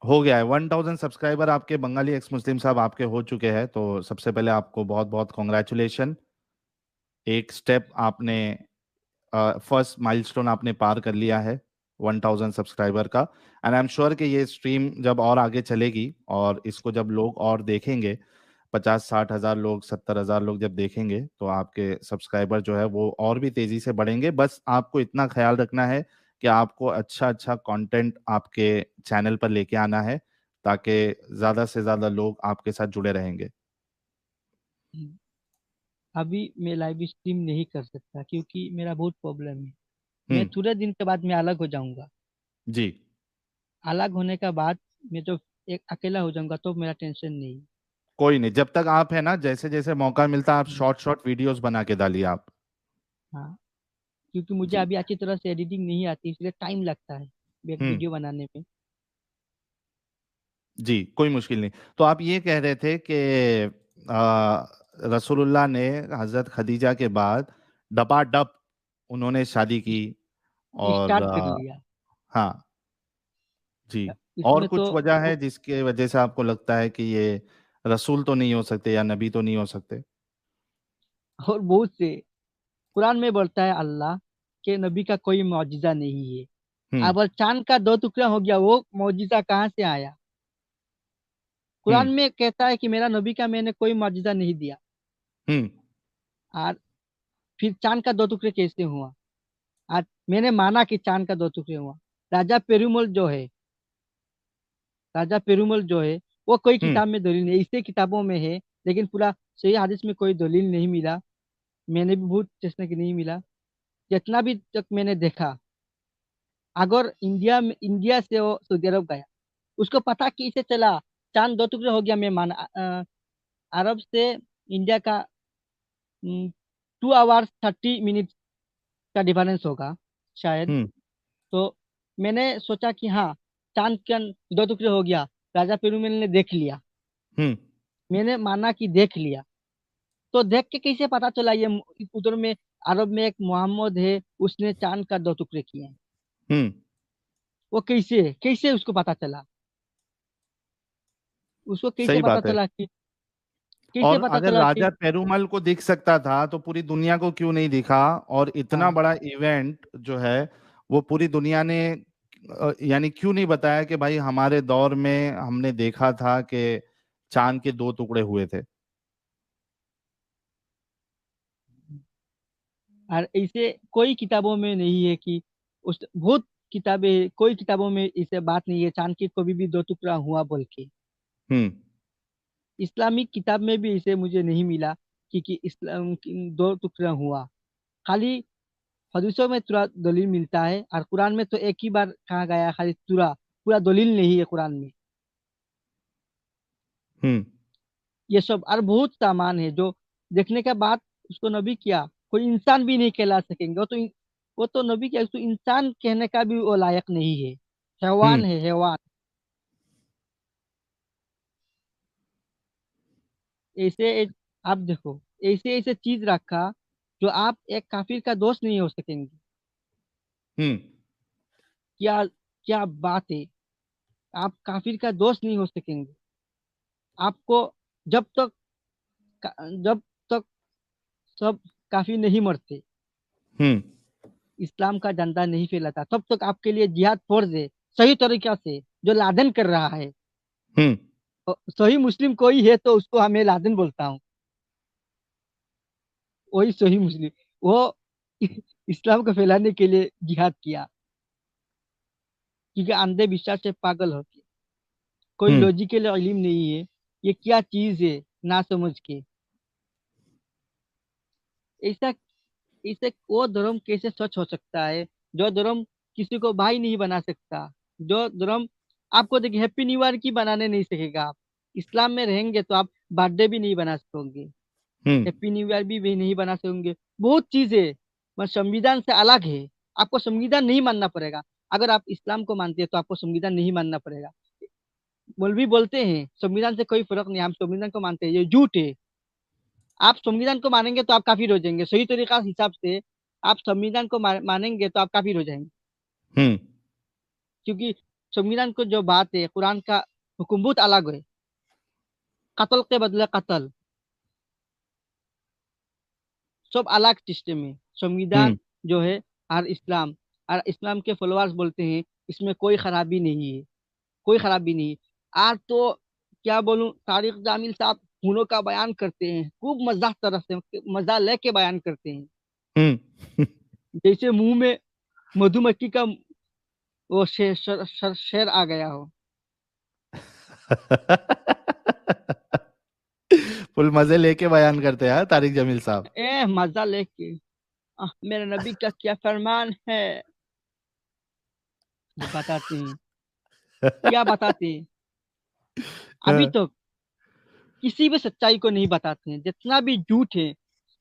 हो गया है 1000 सब्सक्राइबर आपके बंगाली एक्स मुस्लिम साहब आपके हो चुके हैं। तो सबसे पहले आपको बहुत बहुत कॉन्ग्रेचुलेशन। एक स्टेप आपने, फर्स्ट माइलस्टोन आपने पार कर लिया है 1000 सब्सक्राइबर का। एंड आई एम श्योर कि ये स्ट्रीम जब और आगे चलेगी और इसको जब लोग और देखेंगे, 50-60 हजार लोग, 70 हजार लोग जब देखेंगे, तो आपके सब्सक्राइबर जो है वो और भी तेजी से बढ़ेंगे। बस आपको इतना ख्याल रखना है कि आपको अच्छा अच्छा कंटेंट आपके चैनल पर लेके आना है, ताकि ज्यादा से ज्यादा लोग आपके साथ जुड़े रहेंगे। अभी मैं लाइव स्ट्रीम नहीं कर सकता क्योंकि मेरा बहुत प्रॉब्लम है। मैं हम्म। थोड़े दिन के बाद मैं अलग हो जाऊंगा। जी। अलग होने के बाद मैं जो एक अकेला हो जाऊंगा तो मेरा टेंशन नहीं। कोई नहीं, जब तक आप है ना, जैसे जैसे मौका मिलता है आप हम्म, शॉर्ट शॉर्ट वीडियोस बना के डालिए आप। हाँ, क्योंकि मुझे जी। अभी अच्छी तरह से एडिटिंग नहीं आती इसलिए टाइम लगता है एक हम्म। वीडियो बनाने में। जी, कोई मुश्किल नहीं। तो आप ये कह रहे थे कि रसूलुल्लाह ने हजरत खदीजा के बाद डपाडप उन्होंने शादी की। और स्टार्ट कर लिया। हाँ। जी। और इसमें तो कुछ वजह है जिसके वजह से आपको लगता है कि ये रसूल तो नहीं हो सकते या नबी तो नहीं हो सकते? और बहुत से कुरान में बोलता है अल्लाह के नबी का कोई मौजिजा नहीं है। हम्म। अब और चांद का दो टुकड़ा हो गया वो मौजिजा कहाँ से आया। कुरान हम्म। में कहता है कि मेरा नबी का मैंने कोई मौजिजा नहीं दिया। हम्म। और फिर चांद का दो टुकड़े कैसे हुआ। आज मैंने माना कि चांद का दो टुकड़े हुआ। राजा पेरुमल जो है राजा पेरुमल जो है वो कोई हम्म। किताब में दलील नहीं, इससे किताबों में है लेकिन पूरा सही हदीस में कोई दलील नहीं मिला। मैंने भी बहुत चेष्टा की, नहीं मिला। जितना भी तक मैंने देखा, अगर इंडिया से वो सऊदी अरब गया, उसको पता कैसे चला चांद दो टुकड़े हो गया। मैं माना अरब से इंडिया का 2 आवर्स 30 मिनट का डिफरेंस होगा शायद। हम्म। तो मैंने सोचा कि हाँ, चांद के दो टुकड़े हो गया। राजा पेरुमल ने देख लिया। हम्म। मैंने माना कि देख लिया। तो देख के कैसे पता चला ये उधर में अरब में एक मोहम्मद है, उसने चांद का दो टुकड़े किए हैं। हम्म। वो कैसे कैसे उसको पता चला। उसको कैसे सही पता बात है। चला कि कैसे और पता अगर चला कि राजा पेरुमल को दिख सकता था तो पूरी दुनिया को क्यों नहीं दिखा? और इतना हाँ। बड़ा इवेंट जो है वो पूरी दुनिया ने यानी क्यों नहीं बताया कि भाई हमारे दौर में हमने देखा था कि चांद के दो टुकड़े हुए थे? और ऐसे कोई किताबों में नहीं है कि उस बहुत किताबें, कोई किताबों में इसे बात नहीं है चांद के कभी भी दो टुकड़ा हुआ बोल के। हम्म। इस्लामिक किताब में भी इसे मुझे नहीं मिला कि इस्लाम की दो टुकड़ा हुआ। खाली हदीसों में तुरा दलील मिलता है और कुरान में तो एक ही बार कहा गया है खाली तुरा। पूरा दलील नहीं है कुरान में। हम्म। ये सब और बहुत सामान है जो देखने के बाद उसको नबी किया कोई इंसान भी नहीं कहला सकेंगे। वो तो नबी क्या, उसको इंसान कहने का भी वो लायक नहीं है। हैवान हम्म। है, हैवान। आप देखो, ऐसे ऐसे चीज रखा जो आप एक काफिर का दोस्त नहीं हो सकेंगे। हम्म। क्या क्या बात है। आप काफिर का दोस्त नहीं हो सकेंगे। आपको जब तक जब तक सब काफिर नहीं मरते, हम्म। इस्लाम का झंडा नहीं फैलाता, तब तक आपके लिए जिहाद फर्ज है। सही तरीका से जो लादेन कर रहा है। हम्म। और सही मुस्लिम कोई है तो उसको हमें लादेन बोलता हूँ। वही सही मुस्लिम। वो इस्लाम को फैलाने के लिए जिहाद किया क्योंकि अंधे विश्वास से पागल होके कोई हम्म। लॉजिकल इल्म नहीं है। ये क्या चीज है ना समझ के ऐसा। इसे वो धर्म कैसे सच हो सकता है जो धर्म किसी को भाई नहीं बना सकता। जो धर्म आपको देखिए हैप्पी न्यू ईयर की बनाने नहीं सकेगा। आप इस्लाम में रहेंगे तो आप बर्थडे भी नहीं बना सकोगे। हम्म। हैप्पी न्यू ईयर भी नहीं बना सकोगे। बहुत चीजें मतलब संविधान से अलग है। आपको संविधान नहीं मानना पड़ेगा। अगर आप इस्लाम को मानते हैं तो आपको संविधान नहीं मानना पड़ेगा। मौलवी बोलते हैं संविधान से कोई फर्क नहीं, हम संविधान को मानते हैं, ये झूठ है। आप संविधान को मानेंगे तो आप काफिर हो जाएंगे सही तरीका हिसाब से। आप संविधान को मानेंगे तो आप काफिर हो जाएंगे। हम्म। क्योंकि संविधान को जो बात है, कुरान का हुक्म बहुत अलग है। कत्ल के बदले कत्ल, सब अलग सिस्टम है। हम्म। संविधान जो है, और इस्लाम के फॉलोअर्स बोलते हैं इसमें कोई खराबी नहीं है, कोई खराबी नहीं। आज तो क्या बोलूं, तारिक जामिल साहब खूनों का बयान करते हैं, खूब मजाक तरह से, मजा लेके बयान करते हैं, हम्म। जैसे मुंह में मधुमक्खी का वो शेर आ गया हो। फुल मजे लेके बयान करते हैं तारिक जमील साहब। मजा लेके, मेरे नबी का क्या फरमान है, वो बताते हैं। क्या बताते हैं? अभी हाँ। तो किसी भी सच्चाई को नहीं बताते हैं, जितना भी झूठ है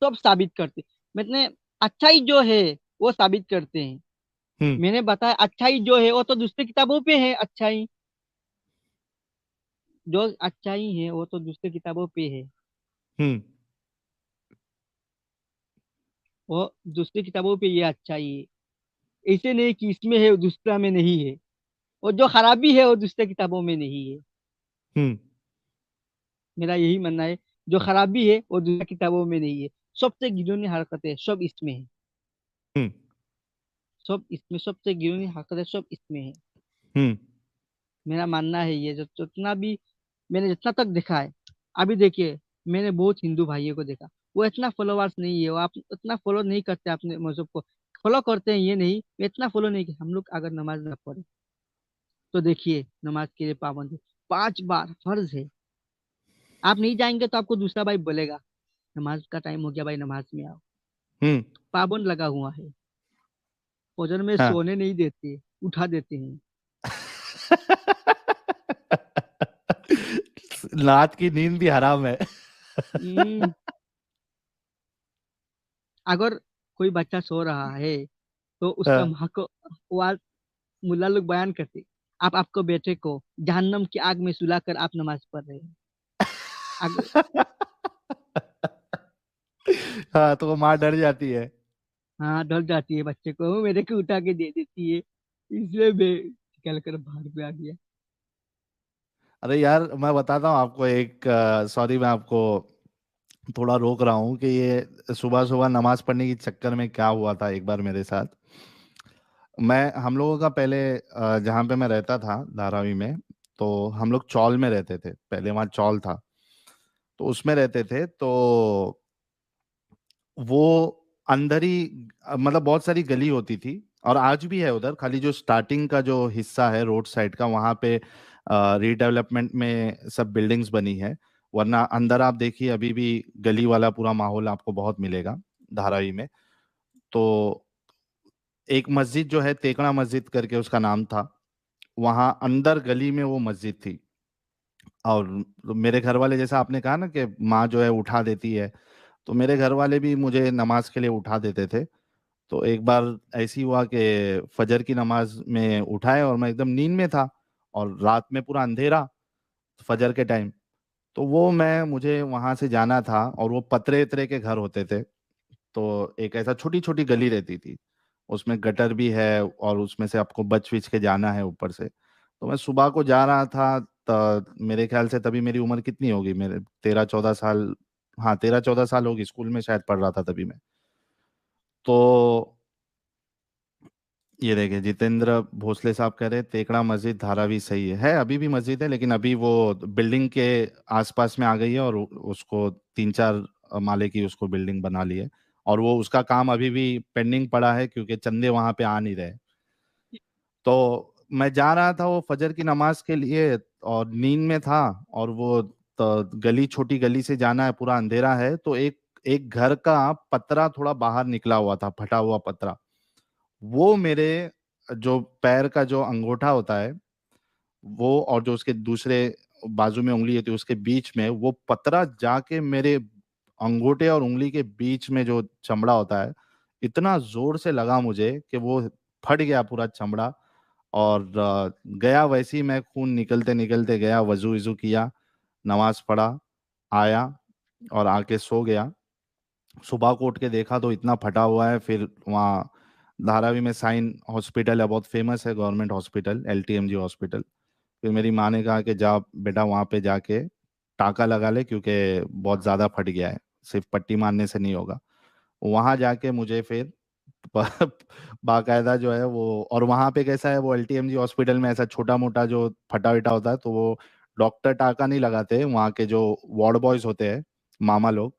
सब साबित करते हैं। मतलब अच्छाई जो है वो साबित करते हैं। हम्म। मैंने बताया अच्छाई जो है वो तो दूसरी किताबों पे है, अच्छाई जो अच्छाई है वो तो दूसरी किताबों पे है। हम्म। वो दूसरी किताबों पे ये अच्छाई है, ऐसे नहीं कि इसमें है दूसरा में नहीं है। और जो खराबी है वो दूसरी किताबों में नहीं है। हम्म। मेरा यही मानना है, जो खराबी है वो दूसरी किताबों में नहीं है। सबसे घिनौनी हरकतें सब इसमें है, हम्म। सब इसमें सबसे घिनौनी हरकतें सब इसमें है। हम्म। मेरा मानना है ये, जो जितना भी मैंने जितना तक देखा है। अभी देखिए, मैंने बहुत हिंदू भाइयों को देखा, वो इतना फॉलोवर्स नहीं है, वो आप इतना फॉलो नहीं करते अपने मजहब को। फॉलो करते हैं ये नहीं, इतना फॉलो नहीं कि हम लोग अगर नमाज ना पढ़े तो देखिए, नमाज के लिए पाबंद है, 5 बार फर्ज है। आप नहीं जाएंगे तो आपको दूसरा भाई बोलेगा नमाज का टाइम हो गया भाई, नमाज में आओ। हम्म। पाबंद लगा हुआ है। फजर में हाँ। सोने नहीं देते, उठा देते हैं। रात की नींद भी हराम है। हम्म, अगर कोई बच्चा सो रहा है तो उसका हाँ। माँ को, वो मुल्ला लोग बयान करते, आप आपको बेटे को जहन्नम की आग में सुलाकर आप नमाज पढ़ रहे हैं। अगर, हाँ, तो वो माँ डर जाती है। हाँ डर जाती है बच्चे को, वो मेरे को उठा के दे देती है, इसलिए मैं निकल कर बाहर पे आ गया। अरे यार, मैं बताता हूँ आपको एक, सॉरी मैं आपको थोड़ा रोक रहा हूँ कि ये सुबह सुबह नमाज पढ़ने के चक्कर में क्या हुआ था एक बार मेरे साथ। मैं हम लोगों का पहले, जहाँ पे मैं रहता था धारावी में, तो हम लोग चौल में रहते थे, पहले वहाँ चौल था, तो उसमें रहते थे। तो वो अंदर ही, मतलब बहुत सारी गली होती थी, और आज भी है उधर, खाली जो स्टार्टिंग का जो हिस्सा है रोड साइड का, वहाँ पे रीडेवलपमेंट में सब बिल्डिंग्स बनी है। वरना अंदर आप देखिए, अभी भी गली वाला पूरा माहौल आपको बहुत मिलेगा धारावी में। तो एक मस्जिद जो है, तेकड़ा मस्जिद करके उसका नाम था, वहाँ अंदर गली में वो मस्जिद थी। और मेरे घर वाले, जैसा आपने कहा ना कि माँ जो है उठा देती है, तो मेरे घर वाले भी मुझे नमाज के लिए उठा देते थे। तो एक बार ऐसी हुआ कि फजर की नमाज में उठाए, और मैं एकदम नींद में था, और रात में पूरा अंधेरा, फजर के टाइम। तो वो मैं मुझे वहां से जाना था, और वो पतरे उतरे के घर होते थे। तो एक ऐसा छोटी छोटी गली रहती थी, उसमें गटर भी है, और उसमें से आपको बच बिच के जाना है ऊपर से। तो मैं सुबह को जा रहा था, मेरे ख्याल से तभी मेरी उम्र कितनी होगी, मेरे 13-14 साल। हाँ, 13-14 साल होगी, स्कूल में शायद पढ़ रहा था तभी मैं। तो ये देखिए, जितेंद्र भोसले साहब कह रहे तेकड़ा मस्जिद धारावी सही है अभी भी मस्जिद है, लेकिन अभी वो बिल्डिंग के आसपास में आ गई है, और उसको 3-4 माले की उसको बिल्डिंग बना ली है। और वो उसका काम अभी भी पेंडिंग पड़ा है, क्योंकि चंदे वहां पे आ नहीं रहे। तो मैं जा रहा था वो फजर की नमाज के लिए, और नींद में था, और वो तो गली, छोटी गली से जाना है, पूरा अंधेरा है, तो एक एक घर का पतरा थोड़ा बाहर निकला हुआ था, फटा हुआ पतरा। वो मेरे जो पैर का जो अंगूठा होता है, वो और जो उसके दूसरे बाजू में उंगली होती है, उसके बीच में वो पतरा जाके मेरे अंगूठे और उंगली के बीच में जो चमड़ा होता है, इतना जोर से लगा मुझे कि वो फट गया पूरा चमड़ा। और गया वैसे ही, मैं खून निकलते निकलते गया, वजू वजू किया, नमाज पढ़ा, आया, और आके सो गया। सुबह को उठ के देखा तो इतना फटा हुआ है, फिर वहाँ धारावी में साइन हॉस्पिटल है, बहुत फेमस है गवर्नमेंट हॉस्पिटल, LTMG हॉस्पिटल। फिर मेरी माँ ने कहा कि जा बेटा वहाँ पे जाके टाका लगा ले, क्योंकि बहुत ज़्यादा फट गया है, सिर्फ पट्टी मारने से नहीं होगा। वहाँ जाके मुझे फिर बाकायदा जो है वो, और वहाँ पे कैसा है वो LTMG हॉस्पिटल में, ऐसा छोटा मोटा जो फटा विटा होता है तो वो डॉक्टर टाका नहीं लगाते, वहाँ के जो वार्ड बॉयज होते हैं, मामा लोग,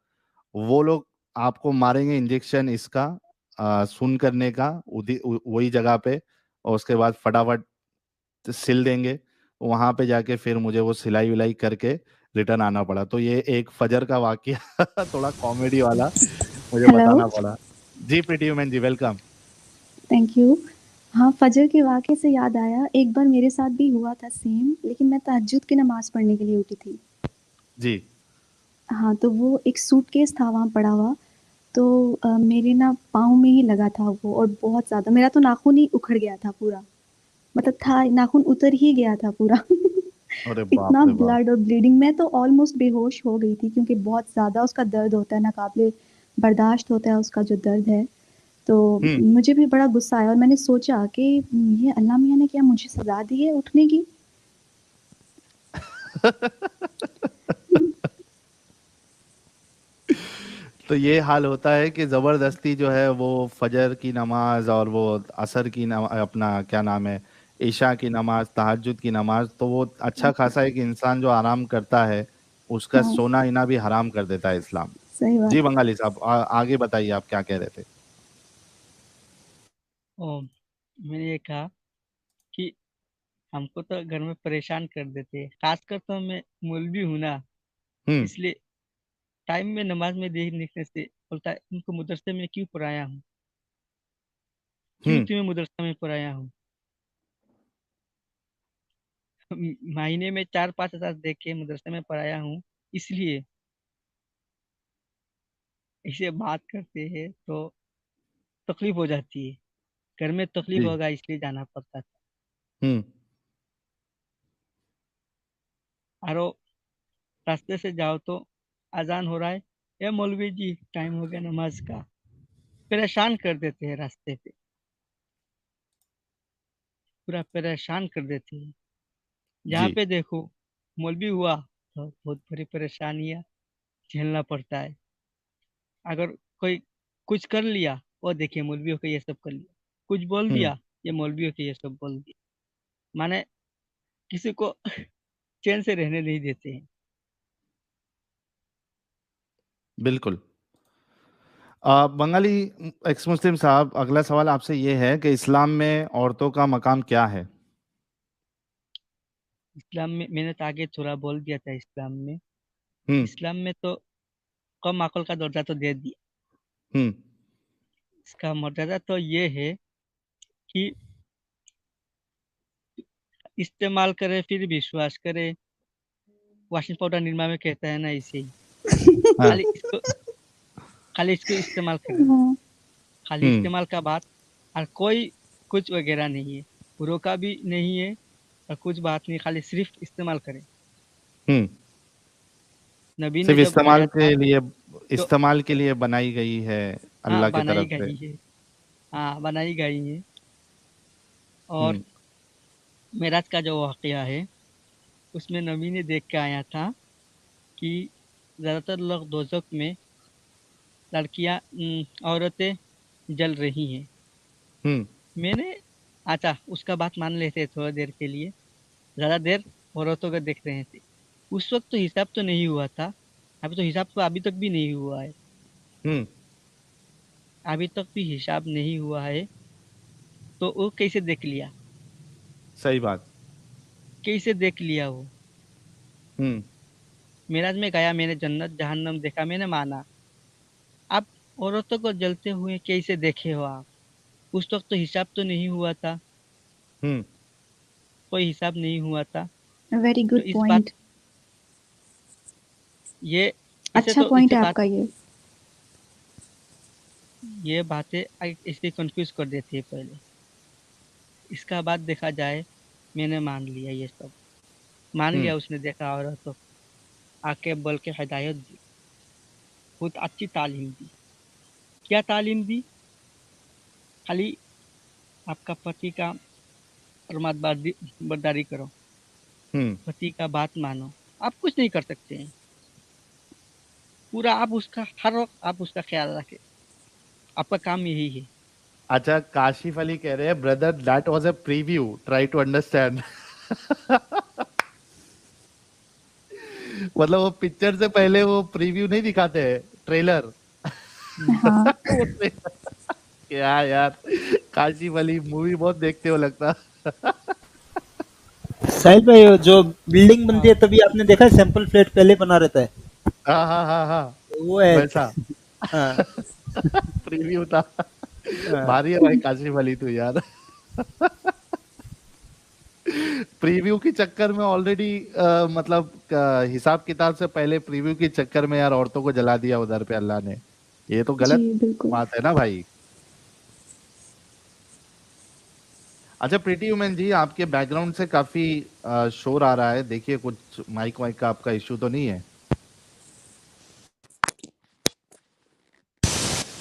वो लोग आपको मारेंगे इंजेक्शन इसका, सुन करने का, वही जगह पे, और उसके बाद फटाफट सिल देंगे। वहां पे जाके फिर मुझे वो सिलाई विलाई करके रिटर्न आना पड़ा। तो ये एक फजर का वाकया थोड़ा कॉमेडी वाला मुझे हेलो। बताना पड़ा। जी Priti women ji, welcome. Thank you. हाँ, फजर के वाक़े से याद आया, एक बार मेरे साथ भी हुआ था सेम, लेकिन मैं तहज्जुद की नमाज़ पढ़ने के लिए उठी थी। जी। हाँ, तो वो एक सूटकेस था वहाँ पड़ा हुआ, तो मेरे ना पाँव में ही लगा था वो, और बहुत ज़्यादा, मेरा तो नाख़ून ही उखड़ गया था पूरा, मतलब था, नाख़ून उतर ही गया था पूरा। अरे इतना बाप रे बाप। ब्लड और ब्लीडिंग, मैं तो ऑलमोस्ट बेहोश हो गई थी, क्योंकि बहुत ज़्यादा उसका दर्द होता है, नाक़ाबिले बर्दाश्त होता है उसका जो दर्द है। तो हम्म। मुझे भी बड़ा गुस्सा आया, और मैंने सोचा कि ये अल्लाह मियाँ ने क्या मुझे सज़ा दी है उठने की? तो ये हाल होता है कि जबरदस्ती जो है वो फजर की नमाज और वो असर की अपना क्या नाम है, ईशा की नमाज, तहज्जुद की नमाज, तो वो अच्छा खासा है कि इंसान जो आराम करता है उसका हाँ, सोना इना भी हराम कर देता है इस्लाम। सही जी बात। बंगाली साहब, आगे बताइए आप क्या कह रहे थे। और मैंने ये कहा कि हमको तो घर में परेशान कर देते हैं, खासकर तो मैं मौलवी हूँ ना, हम्म। इसलिए टाइम में नमाज में देर लिखने से बोलता है उनको मदरसे में क्यों पढ़ाया हूँ, क्यों हम्म। तुम्हें मदरसा में पढ़ाया हूँ। महीने में 4-5 हज़ार दे के मदरसे में पढ़ाया हूँ, इसलिए ऐसे बात करते हैं तो तकलीफ हो जाती है। घर में तकलीफ जी। होगा इसलिए जाना पड़ता था। हम्म। और वो रास्ते से जाओ तो अजान हो रहा है, ए मौलवी जी टाइम हो गया नमाज का, परेशान कर देते हैं रास्ते पे, पूरा परेशान कर देते हैं। जहाँ जी। पे देखो मौलवी हुआ तो बहुत बड़ी परेशानियाँ झेलना पड़ता है। अगर कोई कुछ कर लिया, वो देखिए मौलवियों को ये सब कर लिया, कुछ बोल हम्म। दिया, ये मौलवियों को ये सब बोल दिया, माने किसी को चैन से रहने नहीं देते हैं। बिल्कुल। बंगाली एक्स मुस्लिम साहब, अगला सवाल आपसे ये है कि इस्लाम में औरतों का मकाम क्या है। इस्लाम में मैंने तो आगे थोड़ा बोल दिया था, इस्लाम में, हम्म। इस्लाम में तो कम अकल का दर्जा तो दे दिया। हम्म। इसका मर्यादा तो ये है कि इस्तेमाल करे फिर विश्वास करे, वॉशिंग पाउडर निरमा में कहता है ना, इसे ही हाँ। खाली इसको, खाली इसको इस्तेमाल करे, हाँ, खाली हम्म। इस्तेमाल का बात, और कोई कुछ वगैरह नहीं है, रोका भी नहीं है, और कुछ बात नहीं, खाली सिर्फ इस्तेमाल करे। हम्म। नबी ने सिर्फ जब आया इस्तेमाल था के लिए, तो, इस्तेमाल के लिए बनाई गई है हाँ अल्लाह की बनाई तरफ से। गई है, हाँ बनाई गई है। और हम्म। मेराज का जो वाकया है, उसमें नबी ने देख के आया था कि ज़्यादातर लोग दोजख में, लड़कियां, औरतें जल रही हैं। हम्म। मैंने, अच्छा उसका बात मान लेते थोड़ा देर के लिए, ज़्यादा देर औरतों को देख रहे थे। उस वक्त तो हिसाब तो नहीं हुआ था, अभी तो हिसाब तो अभी तक भी नहीं हुआ है, हम्म। अभी तक भी हिसाब नहीं हुआ है। तो वो कैसे देख लिया, सही बात। कैसे देख लिया वो। हम्म। मेराज में गया, मैंने जन्नत जहन्नम देखा, मैंने माना। आप औरतों को जलते हुए कैसे देखे हो आप, उस वक्त तो हिसाब तो नहीं हुआ था, हम्म। कोई हिसाब नहीं हुआ था। वेरी तो गुड इस बात, पॉइंट। ये इसे अच्छा तो पॉइंट इसे है बात, आपका ये। ये बातें इसे कंफ्यूज कर देती है पहले। इसका बाद देखा जाए, मैंने मान लिया ये सब, मान हम्म। लिया उसने देखा और तो आके बोल के हिदायत दी, बहुत अच्छी तालीम दी। क्या तालीम दी, खाली आपका पति का फरमाबरदारी बरदारी करो, पति का बात मानो। आप कुछ नहीं कर सकते हैं, पूरा आप उसका हर वक्त आप उसका ख्याल रखें, आपका काम यही है। अच्छा, काशिफ अली कह रहे हैं brother that was a preview, try to understand. मतलब वो पिक्चर से पहले वो प्रीव्यू नहीं दिखाते हैं, ट्रेलर। हाँ वो क्या यार, काशिफ अली मूवी बहुत देखते हो लगता। साहिल भाई, वो जो बिल्डिंग बनती है हाँ तभी आपने देखा है सैंपल फ्लैट पहले बना रहता है, हाँ हाँ हाँ हाँ, तो वो है। वैसा हाँ प्रीव्यू था। हाँ भारी है भाई काशिफ अली तो यार। प्रीव्यू के चक्कर में ऑलरेडी मतलब हिसाब किताब से पहले प्रीव्यू के चक्कर में यार औरतों को जला दिया उधर पे अल्लाह ने। ये तो जी गलत बिल्कुल। बात है ना भाई। अच्छा प्रीति वुमेन जी, आपके बैकग्राउंड से काफी शोर आ रहा है, देखिए कुछ माइक वाइक का आपका इश्यू तो नहीं है?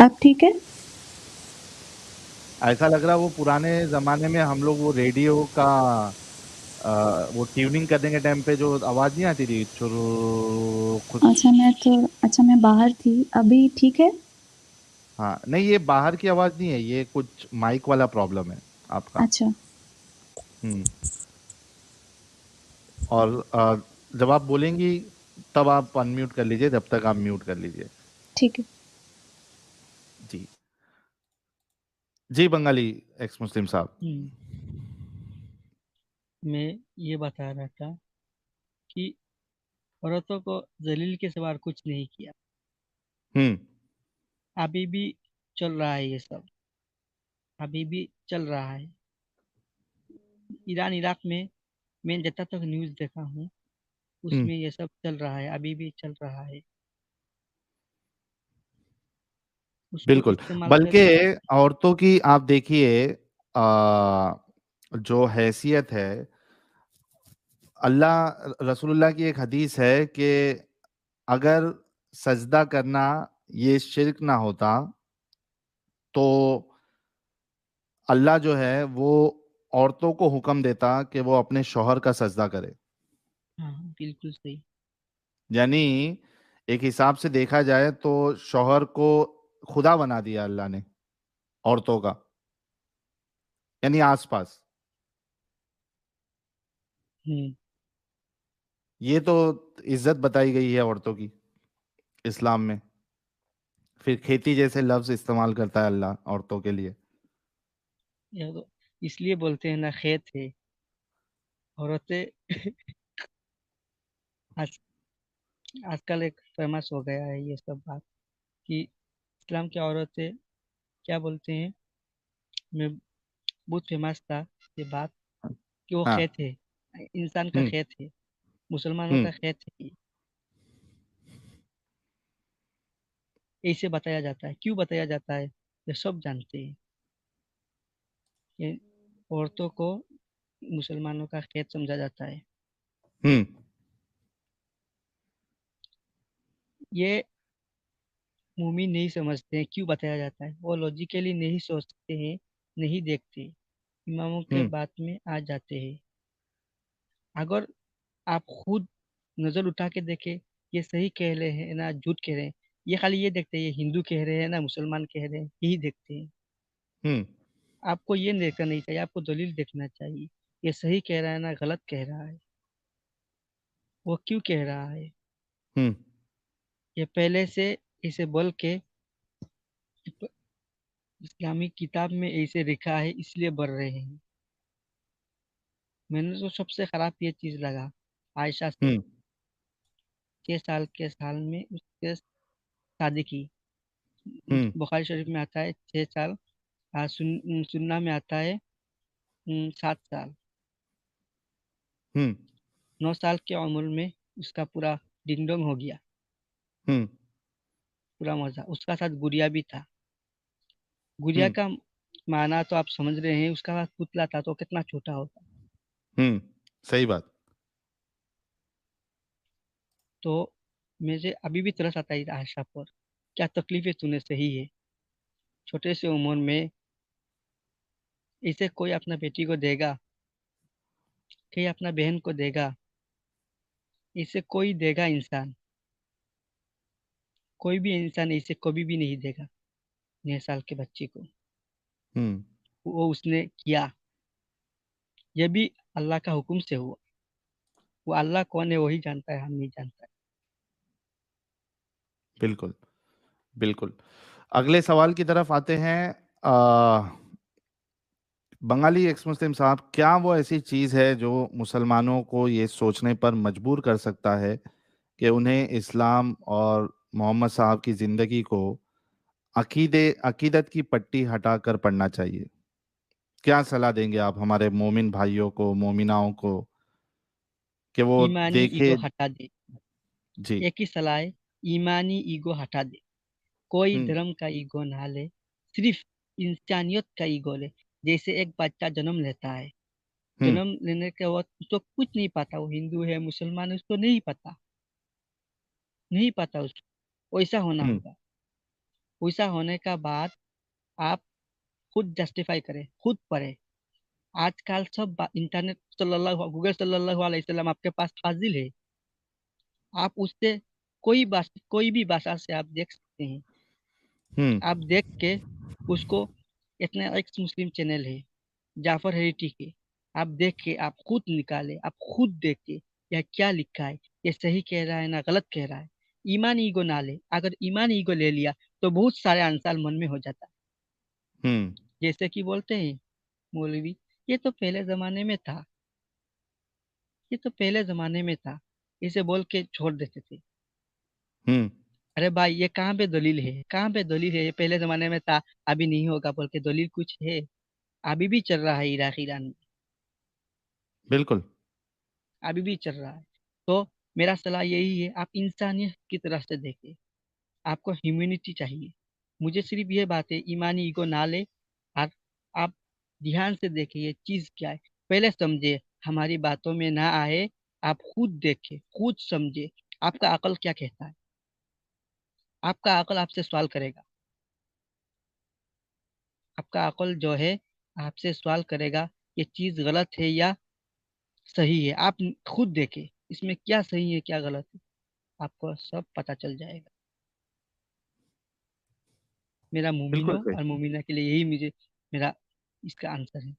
आप ठीक है? ऐसा लग रहा है वो पुराने जमाने में हम लोग वो रेडियो का वो ट्यूनिंग करने के टाइम पे जो आवाज नहीं आती थी चुरू खुश। अच्छा मैं बाहर थी, अभी ठीक है? हाँ नहीं, ये बाहर की आवाज नहीं है, ये कुछ माइक वाला प्रॉब्लम है आपका। अच्छा, हम्म। और जब आप बोलेंगी तब आप अनम्यूट कर लीजिए, जब तक आप म्यूट कर लीजिए। ठीक है। जी जी, बंगाली एक्स मुस्लिम साहब। हम्म, मैं ये बता रहा था कि औरतों को जलील के सिवा और कुछ नहीं किया। हम्म अभी भी चल रहा है ये सब, अभी भी चल रहा है। ईरान इराक में मैं जितना तक न्यूज़ देखा हूँ हम्म, उसमें ये सब चल रहा है, अभी भी चल रहा है। उसको बिल्कुल। इस्तेमाल बल्कि करके औरतों की आप देखिए जो हैसियत है, अल्लाह रसूलुल्लाह की एक हदीस है कि अगर सजदा करना ये शिर्क ना होता तो अल्लाह जो है वो औरतों को हुक्म देता कि वो अपने शौहर का सजदा करे। हाँ बिल्कुल सही। यानी एक हिसाब से देखा जाए तो शौहर को खुदा बना दिया अल्लाह ने औरतों का, यानी आसपास। हम्म, ये तो इज्जत बताई गई है औरतों की इस्लाम में। फिर खेती जैसे लफ्ज इस्तेमाल करता है अल्लाह औरतों के लिए। यह तो इसलिए बोलते हैं ना, खेत है औरतें। आज आजकल एक फेमस हो गया है ये सब बात कि इस्लाम की औरतें क्या बोलते हैं। मैं बहुत फेमस था ये बात कि वो हाँ। खेत है, इंसान का हम्म खेत है, मुसलमानों हम्म का खेत है। ऐसे बताया जाता है, क्यों बताया जाता है ये सब जानते हैं कि औरतों को मुसलमानों का खेत समझा जाता है। हम्म ये मुमिन नहीं समझते हैं क्यों बताया जाता है, वो लॉजिकली नहीं सोचते हैं, नहीं देखते, इमामों के हम्म बात में आ जाते हैं। अगर आप खुद नजर उठा के देखें, ये सही कह रहे हैं ना झूठ कह रहे हैं, ये खाली ये देखते हैं ये हिंदू कह रहे हैं ना मुसलमान कह रहे हैं, यही देखते हैं। हम्म आपको ये देखना नहीं चाहिए, आपको दलील देखना चाहिए, ये सही कह रहा है ना गलत कह रहा है, वो क्यों कह रहा है। हम्म ये पहले से इसे बोल के इस्लामी किताब में ऐसे लिखा है इसलिए बढ़ रहे हैं। मैंने तो सबसे खराब ये चीज लगा आयशा से, हम्म 6 साल के साल में उससे शादी की। हम्म बुखारी शरीफ में आता है 6 साल, सुन्ना में आता है 7 साल। हम्म 9 साल की उम्र में उसका पूरा डिंग डोंग हो गया, हम्म पूरा मजा। उसका साथ गुड़िया भी था। गुड़िया हम्म का माना तो आप समझ रहे हैं, उसका पास पुतला था तो कितना छोटा होता। हम्म, सही बात। तो मुझे अभी भी तरस आता है इस आशा पर, क्या तकलीफें तूने सही है, छोटे से उम्र में इसे कोई अपना बेटी को देगा, कोई अपना बहन को देगा, इसे कोई देगा इंसान, कोई भी इंसान इसे कभी भी नहीं देगा 9 साल के बच्चे को। हम्म। वो उसने किया, ये भी अल्लाह का हुक्म से हुआ। वो अल्लाह कौन है वही जानता है, हम नहीं जानता है। बिल्कुल, बिल्कुल। अगले सवाल की तरफ आते हैं। आ, बंगाली एक्स मुस्लिम साहब, क्या वो ऐसी चीज है जो मुसलमानों को ये सोचने पर मजबूर कर सकता है कि उन्हें इस्लाम और मोहम्मद साहब की जिंदगी को अकीदत की पट्टी हटाकर पढ़ना चाहिए? क्या सलाह देंगे आप हमारे मोमिन भाइयों को, मोमिनाओं को, कि वो ईमानी देखे? ईगो हटा दे। जी। एक ही सलाह है, ईमानी ईगो हटा दे। कोई हम्म। धर्म का ईगो ना ले, सिर्फ इंसानियत का ईगो ले। जैसे एक बच्चा जन्म लेता है, हम्म। जन्म लेने के बाद उसको कुछ नहीं पता, वो हिंदू है मुसलमान है उसको नहीं पता, नहीं पता उसको। वैसा होना हम्म। होगा। वैसा होने का बाद आप खुद जस्टिफाई करें, खुद पढ़े। आजकल सब इंटरनेट सल्लल्लाहु गूगल सल्लल्लाहु अलैहि वसल्लम आपके पास हाजिर है। आप उससे कोई भी भाषा से आप देख सकते हैं। हम्म। आप देख के उसको, इतना एक्स मुस्लिम चैनल है जाफर हेरिटी के, आप देख के आप खुद निकाले, आप खुद देख के यह क्या लिखा है, ये सही कह रहा है ना गलत कह रहा है। ईमान ईगो ना ले। अगर ईमान ईगो ले लिया तो बहुत सारे आंसर मन में हो जाता है। हम्म। जैसे कि बोलते हैं मौलवी, ये तो पहले जमाने में था, ये तो पहले जमाने में था, इसे बोल के छोड़ देते थे। हम्म। अरे भाई ये कहाँ पे दलील है, कहाँ पे दलील है? ये पहले जमाने में था, अभी नहीं होगा बोल के दलील कुछ है? अभी भी चल रहा है इराक ईरान में, बिल्कुल। अभी भी चल रहा है। तो मेरा सलाह यही है, आप इंसानियत की तरफ से देखें। आपको ह्यूमैनिटी चाहिए। मुझे सिर्फ ये बात है, ईमानी ईगो ना ले। और आप ध्यान से देखिए ये चीज क्या है, पहले समझे, हमारी बातों में ना आए। आप खुद देखें, खुद समझे, आपका अकल क्या कहता है। आपका अकल आपसे सवाल करेगा, आपका अकल जो है आपसे सवाल करेगा, ये चीज गलत है या सही है। आप खुद देखें इसमें क्या सही है क्या गलत है, आपको सब पता चल जाएगा। मेरा बिल्कुल मोमिनो सही। और मोमिना के लिए यही मुझे मेरा इसका आंसर है।